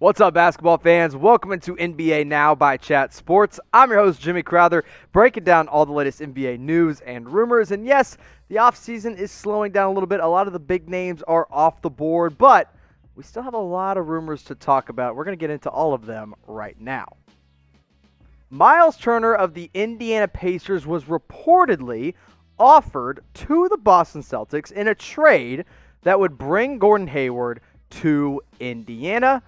What's up, basketball fans? Welcome into NBA Now by Chat Sports. I'm your host, Jimmy Crowther, breaking down all the latest NBA news and rumors. And yes, the offseason is slowing down a little bit. A lot of the big names are off the board, but we still have a lot of rumors to talk about. We're going to get into all of them right now. Myles Turner of the Indiana Pacers was reportedly offered to the Boston Celtics in a trade that would bring Gordon Hayward to Indiana.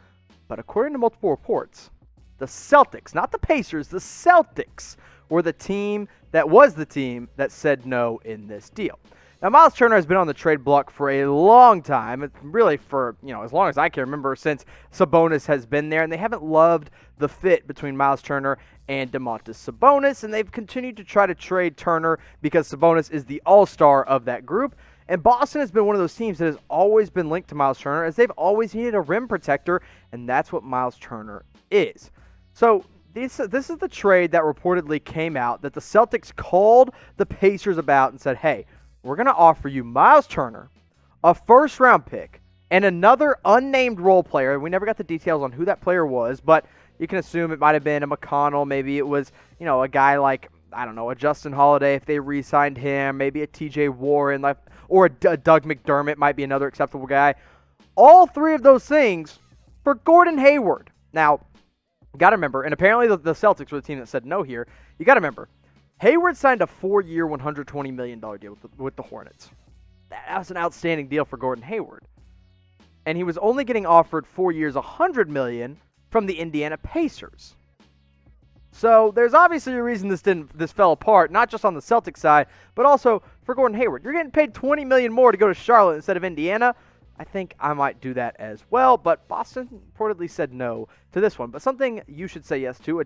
But according to multiple reports, the Celtics, not the Pacers, the Celtics were the team that said no in this deal. Now, Myles Turner has been on the trade block for a long time. It's really for, as long as I can remember, since Sabonis has been there, and they haven't loved the fit between Myles Turner and Domantas Sabonis, and they've continued to try to trade Turner because Sabonis is the all-star of that group. And Boston has been one of those teams that has always been linked to Myles Turner, as they've always needed a rim protector, and that's what Myles Turner is. So this is the trade that reportedly came out that the Celtics called the Pacers about and said, hey, we're going to offer you Myles Turner, a first-round pick, and another unnamed role player. We never got the details on who that player was, but you can assume it might have been a McConnell. Maybe it was, a guy like, I don't know, a Justin Holiday if they re-signed him, maybe a TJ Warren, or a Doug McDermott might be another acceptable guy. All three of those things for Gordon Hayward. Now, you got to remember, and apparently the Celtics were the team that said no here. You got to remember, Hayward signed a 4-year, $120 million deal with the Hornets. That was an outstanding deal for Gordon Hayward. And he was only getting offered 4 years, $100 million from the Indiana Pacers. So there's obviously a reason this fell apart, not just on the Celtics side, but also for Gordon Hayward. You're getting paid $20 million more to go to Charlotte instead of Indiana. I think I might do that as well, but Boston reportedly said no to this one. But something you should say yes to, a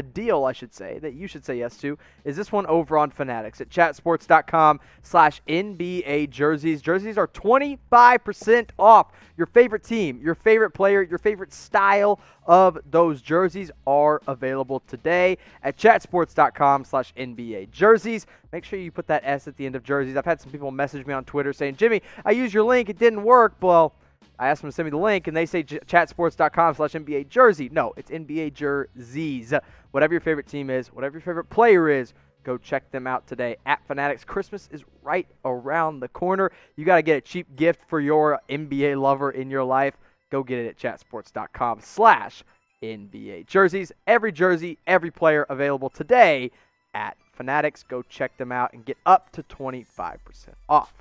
deal, I should say, that you should say yes to, is this one over on Fanatics at chatsports.com/NBA jerseys. Jerseys are 25% off. Your favorite team, your favorite player, your favorite style of those jerseys are available today at chatsports.com/NBA jerseys. Make sure you put that S at the end of jerseys. I've had some people message me on Twitter saying, Jimmy, I used your link, it didn't work. Well, I asked them to send me the link, and they say chatsports.com/NBA jersey. No, it's NBA jerseys. Whatever your favorite team is, whatever your favorite player is, go check them out today at Fanatics. Christmas is right around the corner. You got to get a cheap gift for your NBA lover in your life. Go get it at chatsports.com/NBA jerseys. Every jersey, every player available today at Fanatics. Go check them out and get up to 25% off.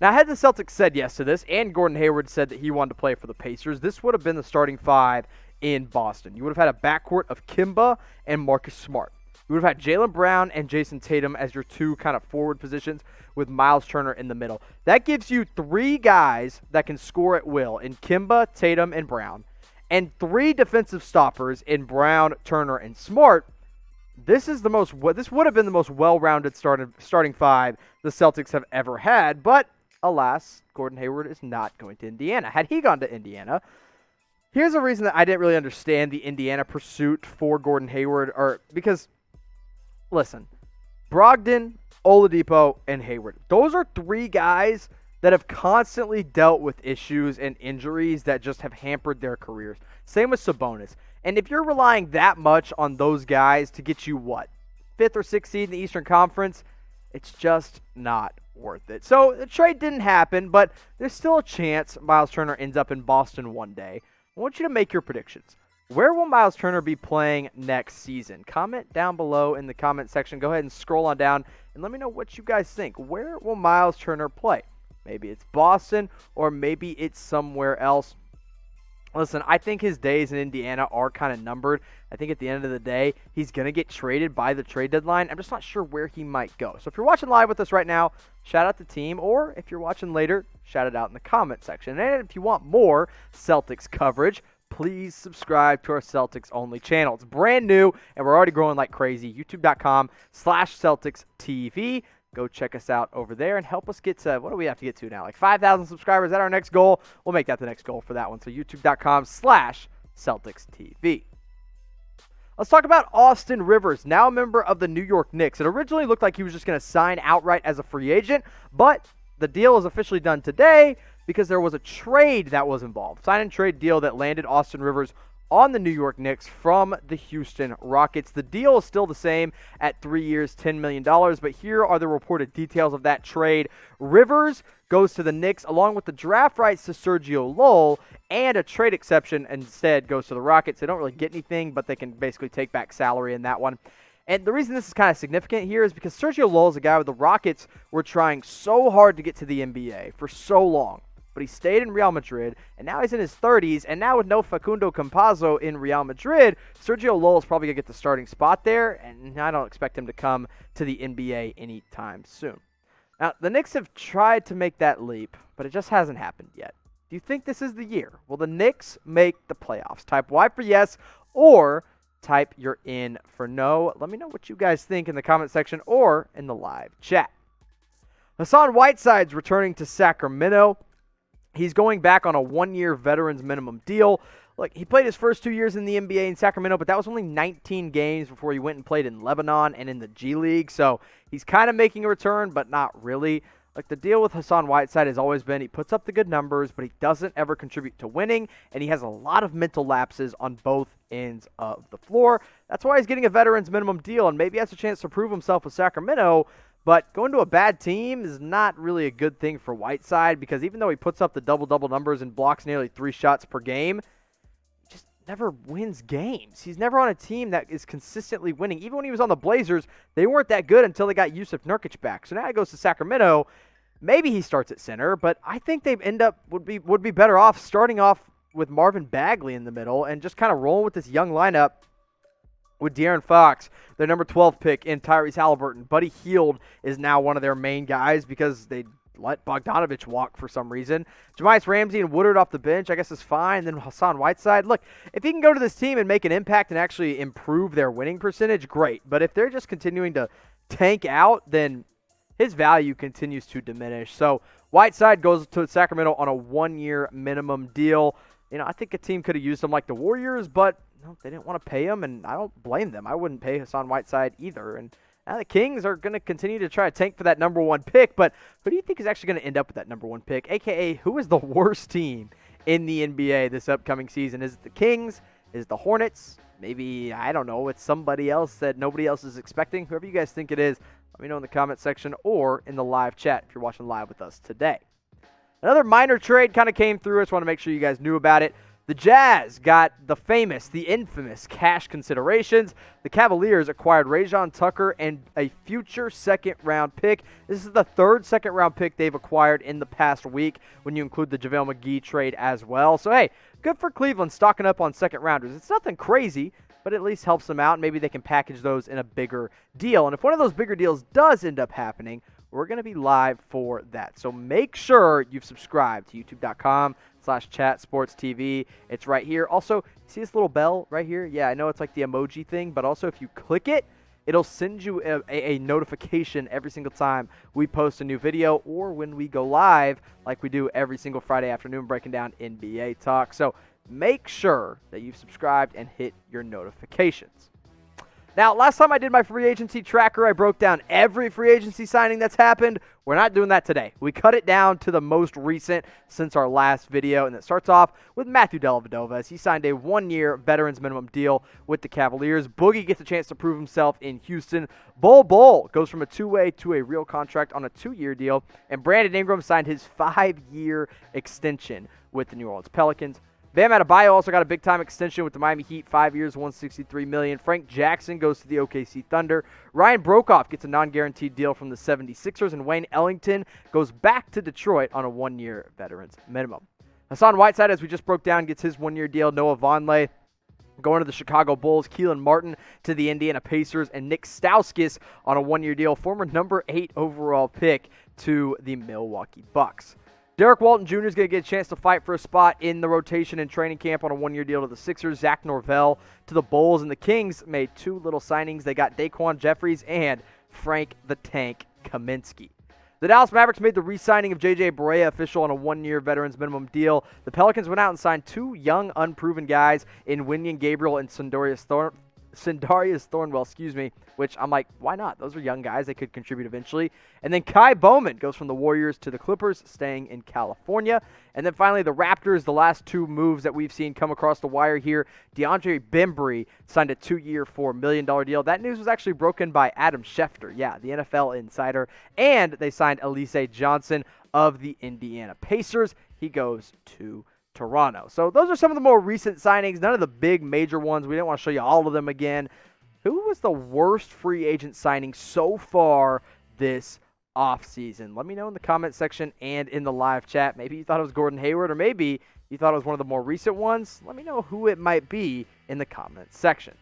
Now, had the Celtics said yes to this, and Gordon Hayward said that he wanted to play for the Pacers, this would have been the starting five in Boston. You would have had a backcourt of Kimba and Marcus Smart. You would have had Jaylen Brown and Jason Tatum as your two kind of forward positions with Myles Turner in the middle. That gives you three guys that can score at will in Kimba, Tatum, and Brown, and three defensive stoppers in Brown, Turner, and Smart. This would have been the most well-rounded starting five the Celtics have ever had, but alas, Gordon Hayward is not going to Indiana. Had he gone to Indiana, here's a reason that I didn't really understand the Indiana pursuit for Gordon Hayward, because, listen, Brogdon, Oladipo, and Hayward, those are three guys that have constantly dealt with issues and injuries that just have hampered their careers. Same with Sabonis. And if you're relying that much on those guys to get you, 5th or 6th seed in the Eastern Conference, it's just not worth it. So the trade didn't happen, but there's still a chance Myles Turner ends up in Boston one day. I want you to make your predictions. Where will Myles Turner be playing next season? Comment down below in the comment section. Go ahead and scroll on down and let me know what you guys think. Where will Myles Turner play? Maybe it's Boston or maybe it's somewhere else. Listen, I think his days in Indiana are kind of numbered. I think at the end of the day, he's going to get traded by the trade deadline. I'm just not sure where he might go. So if you're watching live with us right now, shout out the team. Or if you're watching later, shout it out in the comment section. And if you want more Celtics coverage, please subscribe to our Celtics-only channel. It's brand new, and we're already growing like crazy. YouTube.com/CelticsTV. Go check us out over there and help us get to, what do we have to get to now? Like 5,000 subscribers. Is that our next goal? We'll make that the next goal for that one. So youtube.com/CelticsTV. Let's talk about Austin Rivers, now a member of the New York Knicks. It originally looked like he was just going to sign outright as a free agent, but the deal is officially done today because there was a trade that was involved. Sign and trade deal that landed Austin Rivers on the New York Knicks from the Houston Rockets. The deal is still the same at 3 years, $10 million, but here are the reported details of that trade. Rivers goes to the Knicks along with the draft rights to Sergio Llull, and a trade exception instead goes to the Rockets. They don't really get anything, but they can basically take back salary in that one. And the reason this is kind of significant here is because Sergio Llull is a guy with the Rockets were trying so hard to get to the NBA for so long. But he stayed in Real Madrid, and now he's in his 30s, and now with no Facundo Campazzo in Real Madrid, Sergio Llull is probably going to get the starting spot there, and I don't expect him to come to the NBA anytime soon. Now, the Knicks have tried to make that leap, but it just hasn't happened yet. Do you think this is the year? Will the Knicks make the playoffs? Type Y for yes, or type you're in for no. Let me know what you guys think in the comment section or in the live chat. Hassan Whiteside's returning to Sacramento. He's going back on a one-year veterans minimum deal. Look, he played his first 2 years in the NBA in Sacramento, but that was only 19 games before he went and played in Lebanon and in the G League. So he's kind of making a return, but not really. Like, the deal with Hassan Whiteside has always been he puts up the good numbers, but he doesn't ever contribute to winning, and he has a lot of mental lapses on both ends of the floor. That's why he's getting a veterans minimum deal, and maybe has a chance to prove himself with Sacramento. But going to a bad team is not really a good thing for Whiteside, because even though he puts up the double-double numbers and blocks nearly 3 shots per game, he just never wins games. He's never on a team that is consistently winning. Even when he was on the Blazers, they weren't that good until they got Jusuf Nurkic back. So now he goes to Sacramento. Maybe he starts at center, but I think they would be better off starting off with Marvin Bagley in the middle and just kind of rolling with this young lineup with De'Aaron Fox, their number 12 pick, and Tyrese Halliburton. Buddy Hield is now one of their main guys because they let Bogdanovich walk for some reason. Jamias Ramsey and Woodard off the bench, I guess, is fine. Then Hassan Whiteside. Look, if he can go to this team and make an impact and actually improve their winning percentage, great. But if they're just continuing to tank out, then his value continues to diminish. So Whiteside goes to Sacramento on a one-year minimum deal. You know, I think a team could have used him like the Warriors, but no, they didn't want to pay him, and I don't blame them. I wouldn't pay Hassan Whiteside either. And now the Kings are going to continue to try to tank for that number 1 pick, but who do you think is actually going to end up with that number 1 pick, a.k.a. who is the worst team in the NBA this upcoming season? Is it the Kings? Is it the Hornets? Maybe, I don't know, it's somebody else that nobody else is expecting. Whoever you guys think it is, let me know in the comment section or in the live chat if you're watching live with us today. Another minor trade kind of came through. I just want to make sure you guys knew about it. The Jazz got the famous, the infamous cash considerations. The Cavaliers acquired Rajon Tucker and a future second-round pick. This is the third second-round pick they've acquired in the past week when you include the JaVale McGee trade as well. So, hey, good for Cleveland stocking up on second-rounders. It's nothing crazy, but at least helps them out. Maybe they can package those in a bigger deal. And if one of those bigger deals does end up happening, we're going to be live for that. So make sure you've subscribed to youtube.com/chatsportstv. It's right here. Also, see this little bell right here? Yeah, I know it's like the emoji thing, but also if you click it, it'll send you a notification every single time we post a new video or when we go live like we do every single Friday afternoon breaking down NBA talk. So make sure that you've subscribed and hit your notifications. Now, last time I did my free agency tracker, I broke down every free agency signing that's happened. We're not doing that today. We cut it down to the most recent since our last video, and it starts off with Matthew Dellavedova as he signed a one-year veterans minimum deal with the Cavaliers. Boogie gets a chance to prove himself in Houston. Bol goes from a two-way to a real contract on a 2-year deal, and Brandon Ingram signed his 5-year extension with the New Orleans Pelicans. Bam Adebayo also got a big-time extension with the Miami Heat, 5 years, $163 million. Frank Jackson goes to the OKC Thunder. Ryan Broekhoff gets a non-guaranteed deal from the 76ers, and Wayne Ellington goes back to Detroit on a 1-year veterans minimum. Hassan Whiteside, as we just broke down, gets his 1-year deal. Noah Vonleh going to the Chicago Bulls. Keelan Martin to the Indiana Pacers, and Nick Stauskas on a 1-year deal, former number 8 overall pick to the Milwaukee Bucks. Derek Walton Jr. is going to get a chance to fight for a spot in the rotation and training camp on a 1-year deal to the Sixers. Zach Norvell to the Bulls, and the Kings made 2 little signings. They got Daquan Jeffries and Frank the Tank Kaminsky. The Dallas Mavericks made the re-signing of J.J. Barea official on a 1-year veterans minimum deal. The Pelicans went out and signed 2 young, unproven guys in Wenyen Gabriel and Sindarius Sindarius Thornwell, which I'm like, why not? Those are young guys. They could contribute eventually. And then Kai Bowman goes from the Warriors to the Clippers, staying in California. And then finally, the Raptors, the last two moves that we've seen come across the wire here. DeAndre Bembry signed a 2-year, $4 million deal. That news was actually broken by Adam Schefter, the NFL insider. And they signed Elise Johnson of the Indiana Pacers. He goes to Toronto. So those are some of the more recent signings, none of the big major ones. We didn't want to show you all of them again. Who was the worst free agent signing so far this offseason? Let me know in the comment section and in the live chat. Maybe you thought it was Gordon Hayward, or maybe you thought it was one of the more recent ones. Let me know who it might be in the comment section.